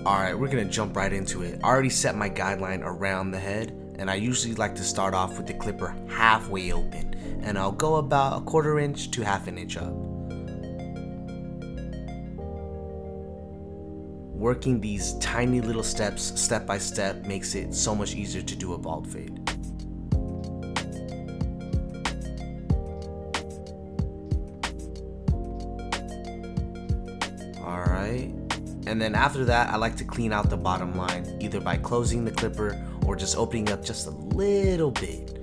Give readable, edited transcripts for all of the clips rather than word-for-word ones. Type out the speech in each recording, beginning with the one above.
Alright, we're gonna jump right into it. I already set my guideline around the head, and I usually like to start off with the clipper halfway open, and I'll go about 1/4 inch to 1/2 inch up. Working these tiny little steps, step by step, makes it so much easier to do a bald fade. Alright, and then after that, I like to clean out the bottom line, either by closing the clipper or just opening up just a little bit.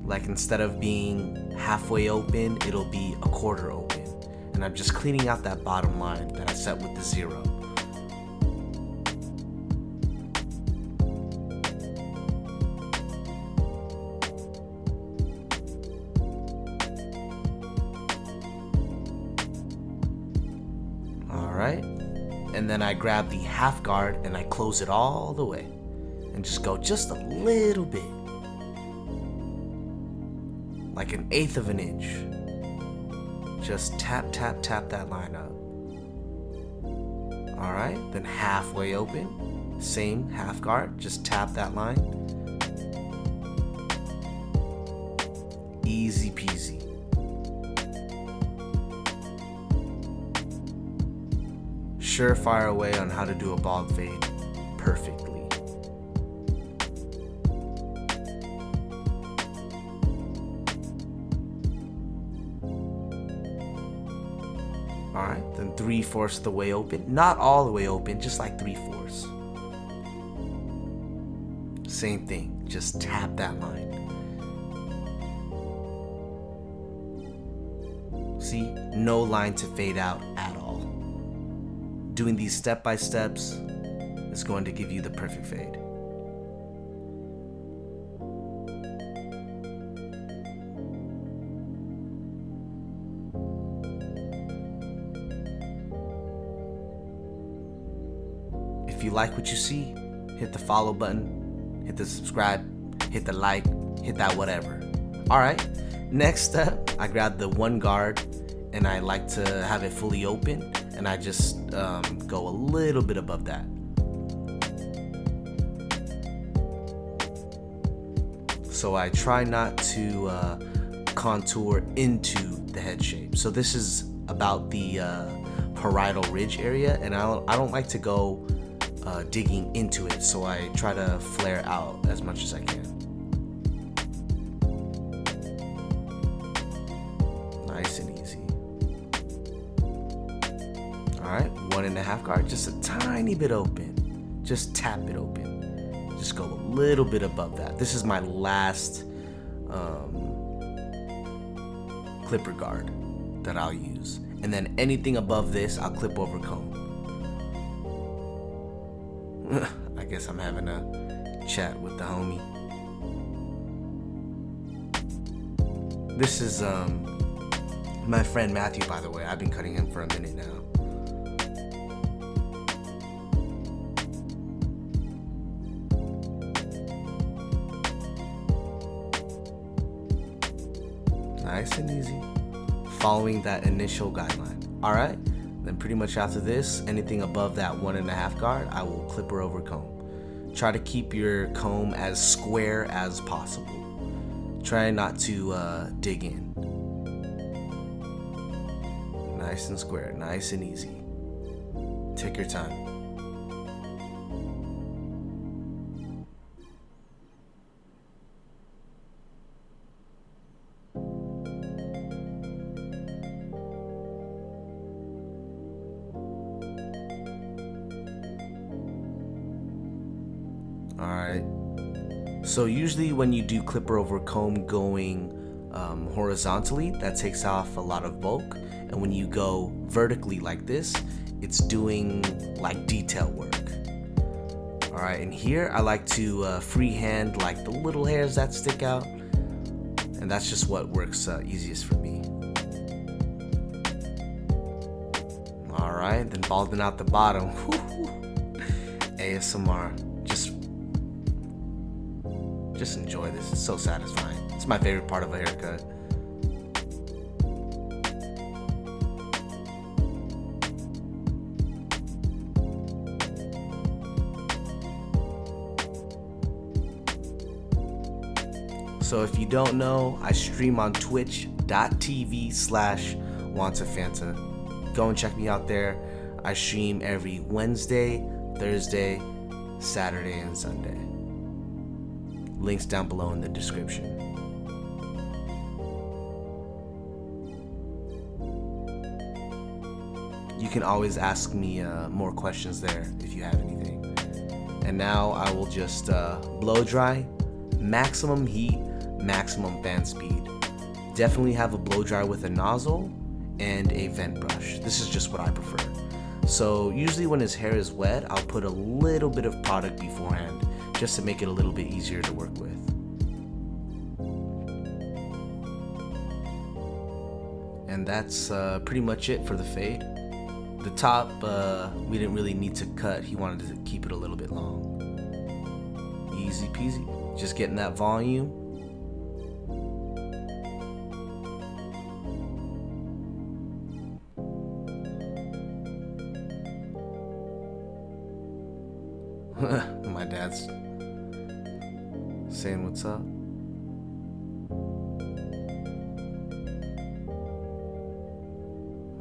Like instead of being halfway open, it'll be 1/4 open. And I'm just cleaning out that bottom line that I set with the 0. Alright, and then I grab the half guard and I close it all the way and just go just a little bit, like 1/8 of an inch. Just tap, tap, tap that line up. Alright, then halfway open, same half guard, just tap that line. Easy peasy. Surefire way on how to do a bald fade perfectly. Alright, then 3/4 of the way open. Not all the way open, just like 3/4. Same thing, just tap that line. See, no line to fade out at all. Doing these step by steps is going to give you the perfect fade. If you like what you see, hit the follow button, hit the subscribe, hit the like, hit that whatever. Alright, next up, I grab the 1 guard and I like to have it fully open, and I just go a little bit above that. So I try not to contour into the head shape. So this is about the parietal ridge area, and I don't like to go digging into it, so I try to flare out as much as I can. Nice and easy. Alright, 1.5 guard, just a tiny bit open. Just tap it open. Just go a little bit above that. This is my last clipper guard that I'll use. And then anything above this, I'll clip over comb. I guess I'm having a chat with the homie. This is my friend Matthew, by the way. I've been cutting him for a minute now. Nice and easy. Following that initial guideline. Alright, then pretty much after this, anything above that 1.5 guard, I will clipper over comb. Try to keep your comb as square as possible. Try not to dig in. Nice and square, nice and easy. Take your time. Alright, so usually when you do clipper over comb going horizontally, that takes off a lot of bulk, and when you go vertically like this, it's doing like detail work. Alright, and here I like to freehand like the little hairs that stick out, and that's just what works easiest for me. Alright, then balding out the bottom. ASMR. Just enjoy this. It's so satisfying. It's my favorite part of a haircut. So if you don't know, I stream on twitch.tv/wantafanta. Go and check me out there. I stream every Wednesday, Thursday, Saturday, and Sunday. Links down below in the description. You can always ask me more questions there if you have anything. And now I will just blow dry, maximum heat, maximum fan speed. Definitely have a blow dry with a nozzle and a vent brush. This is just what I prefer. So usually when his hair is wet, I'll put a little bit of product beforehand just to make it a little bit easier to work with. And that's pretty much it for the fade. The top, we didn't really need to cut. He wanted to keep it a little bit long. Easy peasy. Just getting that volume. My dad's saying what's up.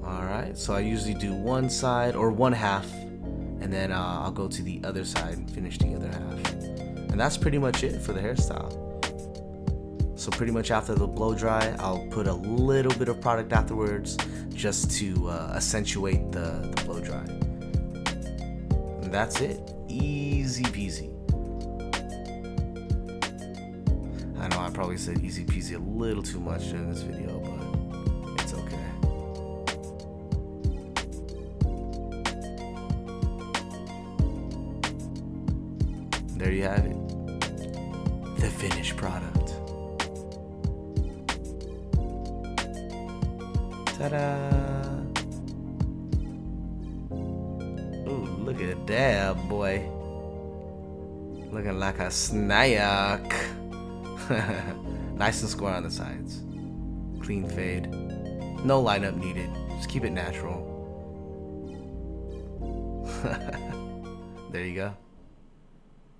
Alright, so I usually do one side or one half, and then I'll go to the other side and finish the other half. And that's pretty much it for the hairstyle. So pretty much after the blow dry, I'll put a little bit of product afterwards just to accentuate the blow dry. And that's it. Easy peasy. I know I probably said easy peasy a little too much during this video, but it's okay. There you have it. The finished product. Ta-da! Ooh, look at that, boy. Looking like a snack. Nice and square on the sides. Clean fade. No lineup needed. Just keep it natural. There you go.